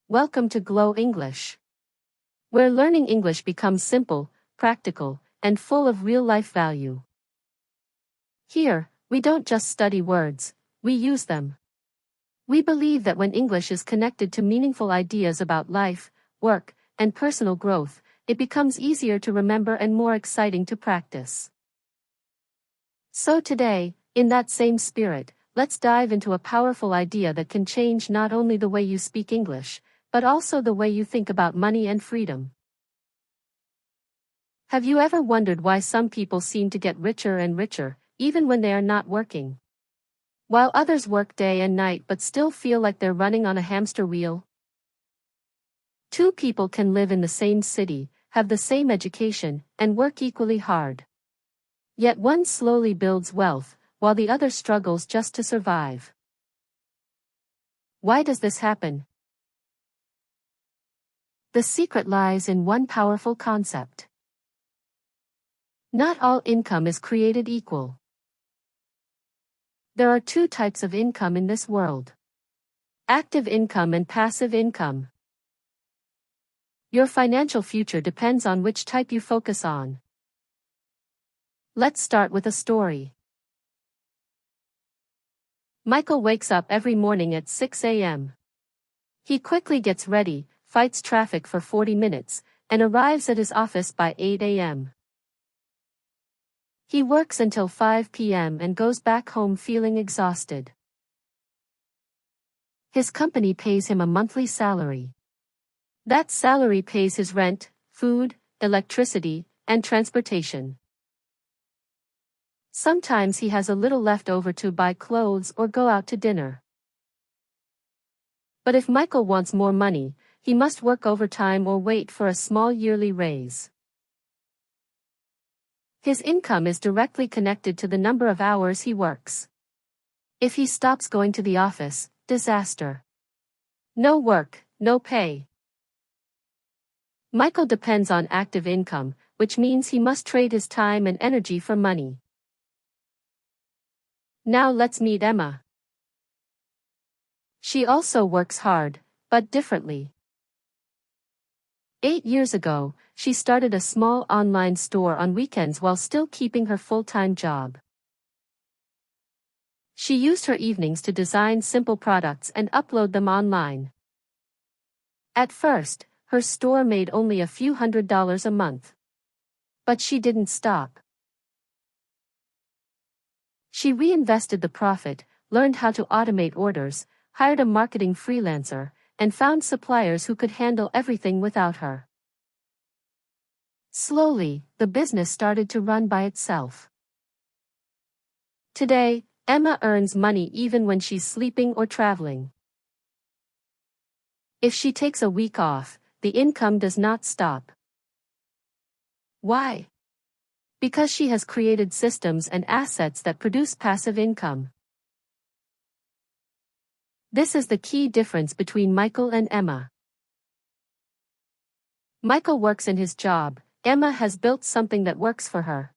Welcome to Glow English, where learning English becomes simple, practical, and full of real-life value. Here, we don't just study words, we use them. We believe that when English is connected to meaningful ideas about life, work, and personal growth, it becomes easier to remember and more exciting to practice. So today, in that same spirit, let's dive into a powerful idea that can change not only the way you speak English, but also the way you think about money and freedom. Have you ever wondered why some people seem to get richer and richer, even when they are not working, while others work day and night but still feel like they're running on a hamster wheel? Two people can live in the same city, have the same education, and work equally hard. Yet one slowly builds wealth, while the other struggles just to survive. Why does this happen? The secret lies in one powerful concept. Not all income is created equal. There are two types of income in this world: active income and passive income. Your financial future depends on which type you focus on. Let's start with a story. Michael wakes up every morning at 6 a.m. He quickly gets ready, fights traffic for 40 minutes, and arrives at his office by 8 a.m. He works until 5 p.m. and goes back home feeling exhausted. His company pays him a monthly salary. That salary pays his rent, food, electricity, and transportation. Sometimes he has a little left over to buy clothes or go out to dinner. But if Michael wants more money, he must work overtime or wait for a small yearly raise. His income is directly connected to the number of hours he works. If he stops going to the office, disaster. No work, no pay. Michael depends on active income, which means he must trade his time and energy for money. Now let's meet Emma. She also works hard, but differently. 8 years ago, she started a small online store on weekends while still keeping her full-time job. She used her evenings to design simple products and upload them online. At first, her store made only a few $100s a month. But she didn't stop. She reinvested the profit, learned how to automate orders, hired a marketing freelancer, and found suppliers who could handle everything without her. Slowly, the business started to run by itself. Today, Emma earns money even when she's sleeping or traveling. If she takes a week off, the income does not stop. Why? Because she has created systems and assets that produce passive income. This is the key difference between Michael and Emma. Michael works in his job, Emma has built something that works for her.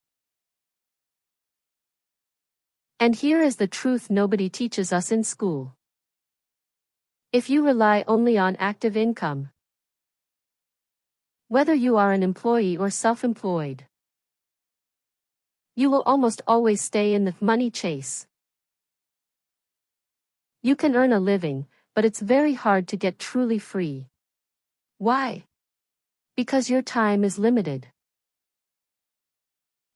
And here is the truth nobody teaches us in school. If you rely only on active income, whether you are an employee or self-employed, you will almost always stay in the money chase. You can earn a living, but it's very hard to get truly free. Why? Because your time is limited.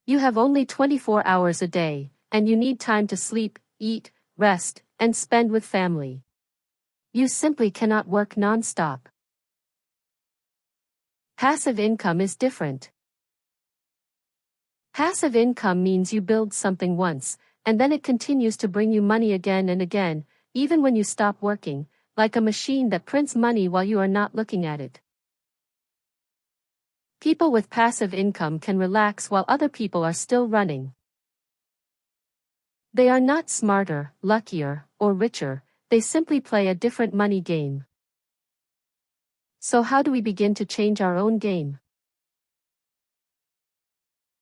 You have only 24 hours a day, and you need time to sleep, eat, rest, and spend with family. You simply cannot work non-stop. Passive income is different. Passive income means you build something once, and then it continues to bring you money again and again, even when you stop working, like a machine that prints money while you are not looking at it. People with passive income can relax while other people are still running. They are not smarter, luckier, or richer, they simply play a different money game. So how do we begin to change our own game?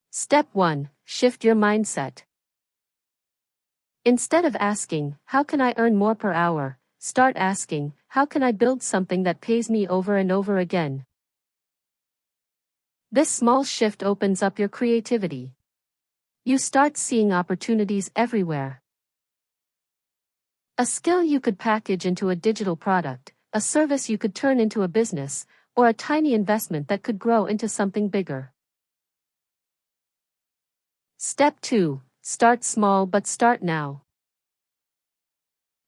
Step 1. Shift your mindset. Instead of asking, how can I earn more per hour, start asking, how can I build something that pays me over and over again? This small shift opens up your creativity. You start seeing opportunities everywhere. A skill you could package into a digital product, a service you could turn into a business, or a tiny investment that could grow into something bigger. Step 2. Start small but start now.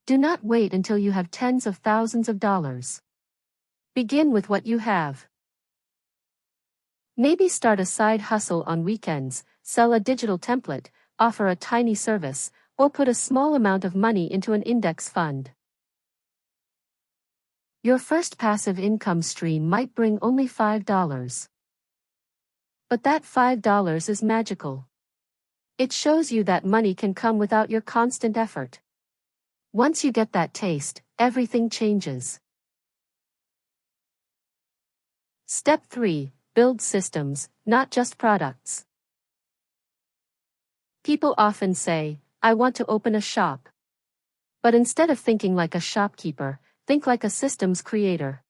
Do not wait until you have tens of thousands of dollars. Begin with what you have. Maybe start a side hustle on weekends, sell a digital template, offer a tiny service, or put a small amount of money into an index fund. Your first passive income stream might bring only $5. But that $5 is magical. It shows you that money can come without your constant effort. Once you get that taste, everything changes. Step 3. Build systems, not just products. People often say, I want to open a shop. But instead of thinking like a shopkeeper, think like a systems creator.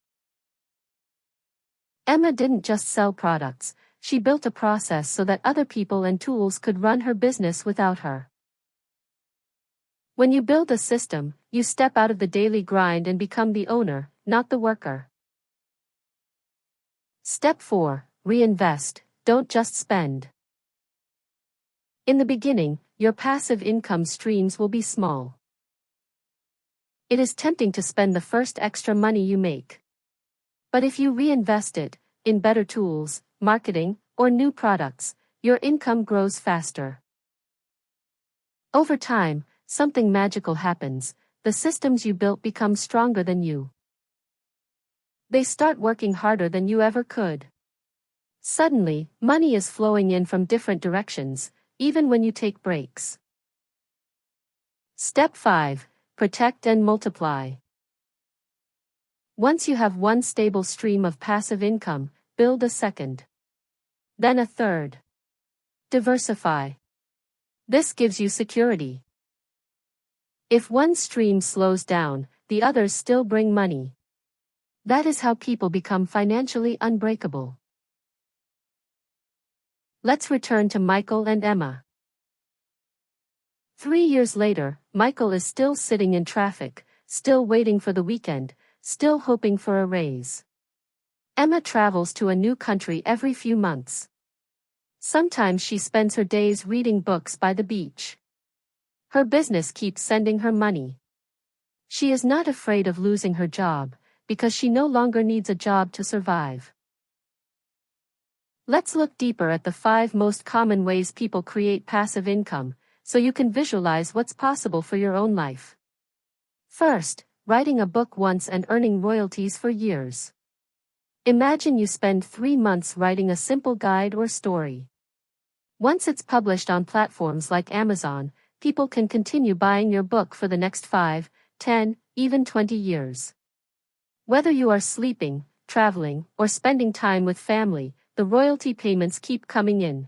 Emma didn't just sell products, she built a process so that other people and tools could run her business without her. When you build a system, you step out of the daily grind and become the owner, not the worker. Step 4. Reinvest, don't just spend. In the beginning, your passive income streams will be small. It is tempting to spend the first extra money you make. But if you reinvest it, in better tools, marketing, or new products, your income grows faster. Over time, something magical happens, the systems you built become stronger than you. They start working harder than you ever could. Suddenly, money is flowing in from different directions, even when you take breaks. Step 5. Protect and multiply. Once you have one stable stream of passive income, build a second. Then a third. Diversify. This gives you security. If one stream slows down, the others still bring money. That is how people become financially unbreakable. Let's return to Michael and Emma. 3 years later, Michael is still sitting in traffic, still waiting for the weekend, still hoping for a raise. Emma travels to a new country every few months. Sometimes she spends her days reading books by the beach. Her business keeps sending her money. She is not afraid of losing her job, because she no longer needs a job to survive. Let's look deeper at the 5 most common ways people create passive income, so you can visualize what's possible for your own life. First, writing a book once and earning royalties for years. Imagine you spend 3 months writing a simple guide or story. Once it's published on platforms like Amazon, people can continue buying your book for the next 5, 10, even 20 years. Whether you are sleeping, traveling, or spending time with family, the royalty payments keep coming in.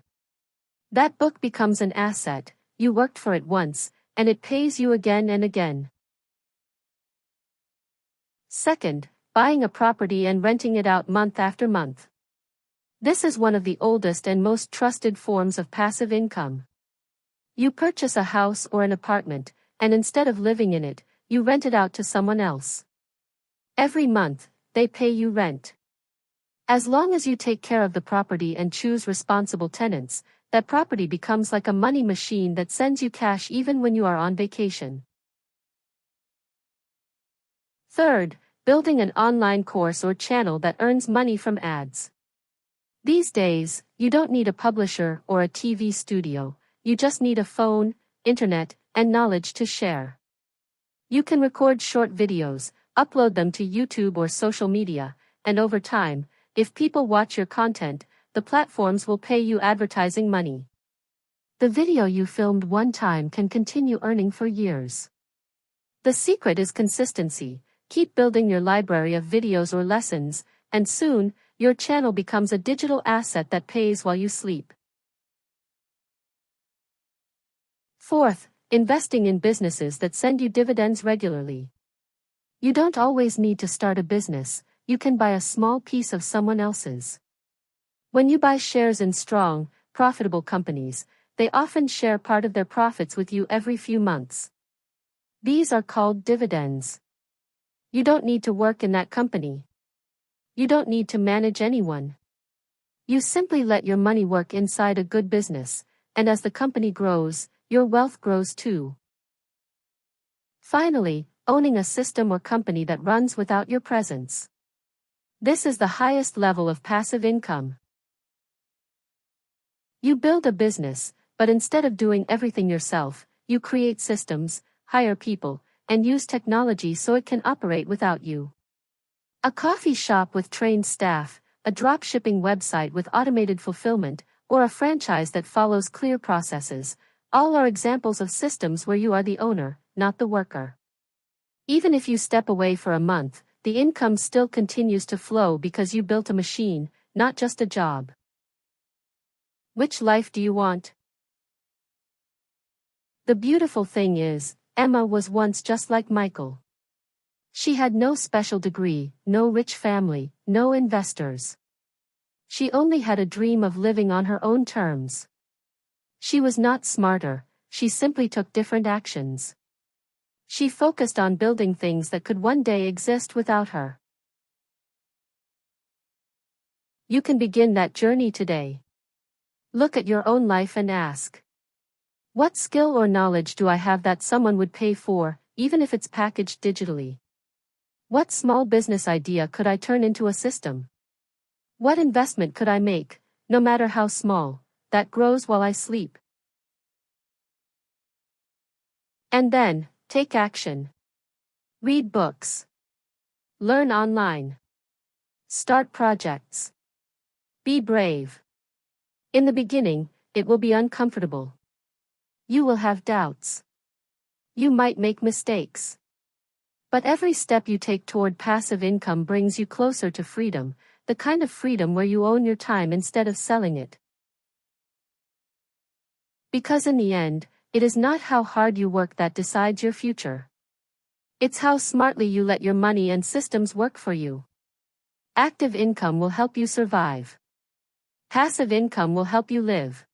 That book becomes an asset, you worked for it once, and it pays you again and again. Second, buying a property and renting it out month after month. This is one of the oldest and most trusted forms of passive income. You purchase a house or an apartment, and instead of living in it, you rent it out to someone else. Every month, they pay you rent. As long as you take care of the property and choose responsible tenants, that property becomes like a money machine that sends you cash even when you are on vacation. Third, building an online course or channel that earns money from ads. These days, you don't need a publisher or a TV studio, you just need a phone, internet, and knowledge to share. You can record short videos, upload them to YouTube or social media, and over time, if people watch your content, the platforms will pay you advertising money. The video you filmed one time can continue earning for years. The secret is consistency. Keep building your library of videos or lessons, and soon, your channel becomes a digital asset that pays while you sleep. Fourth, investing in businesses that send you dividends regularly. You don't always need to start a business, you can buy a small piece of someone else's. When you buy shares in strong, profitable companies, they often share part of their profits with you every few months. These are called dividends. You don't need to work in that company. You don't need to manage anyone. You simply let your money work inside a good business, and as the company grows, your wealth grows too. Finally, owning a system or company that runs without your presence. This is the highest level of passive income. You build a business, but instead of doing everything yourself, you create systems, hire people, and use technology so it can operate without you. A coffee shop with trained staff, a drop-shipping website with automated fulfillment, or a franchise that follows clear processes, all are examples of systems where you are the owner, not the worker. Even if you step away for a month, the income still continues to flow because you built a machine, not just a job. Which life do you want? The beautiful thing is, Emma was once just like Michael. She had no special degree, no rich family, no investors. She only had a dream of living on her own terms. She was not smarter, she simply took different actions. She focused on building things that could one day exist without her. You can begin that journey today. Look at your own life and ask, what skill or knowledge do I have that someone would pay for, even if it's packaged digitally? What small business idea could I turn into a system? What investment could I make, no matter how small, that grows while I sleep? And then, take action. Read books. Learn online. Start projects. Be brave. In the beginning, it will be uncomfortable. You will have doubts. You might make mistakes. But every step you take toward passive income brings you closer to freedom, the kind of freedom where you own your time instead of selling it. Because in the end, it is not how hard you work that decides your future. It's how smartly you let your money and systems work for you. Active income will help you survive. Passive income will help you live.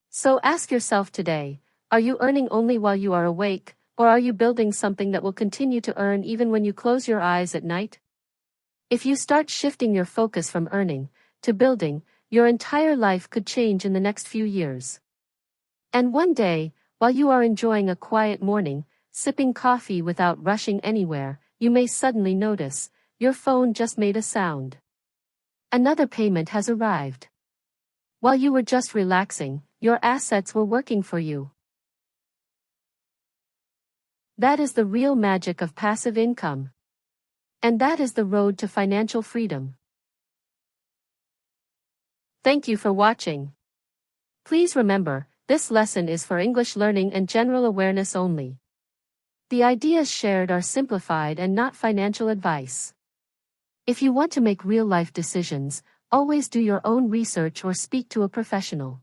So ask yourself today, are you earning only while you are awake, or are you building something that will continue to earn even when you close your eyes at night? If you start shifting your focus from earning to building, your entire life could change in the next few years. And one day, while you are enjoying a quiet morning, sipping coffee without rushing anywhere, you may suddenly notice, your phone just made a sound. Another payment has arrived. While you were just relaxing, your assets were working for you. That is the real magic of passive income. And that is the road to financial freedom. Thank you for watching. Please remember, this lesson is for English learning and general awareness only. The ideas shared are simplified and not financial advice. If you want to make real-life decisions, always do your own research or speak to a professional.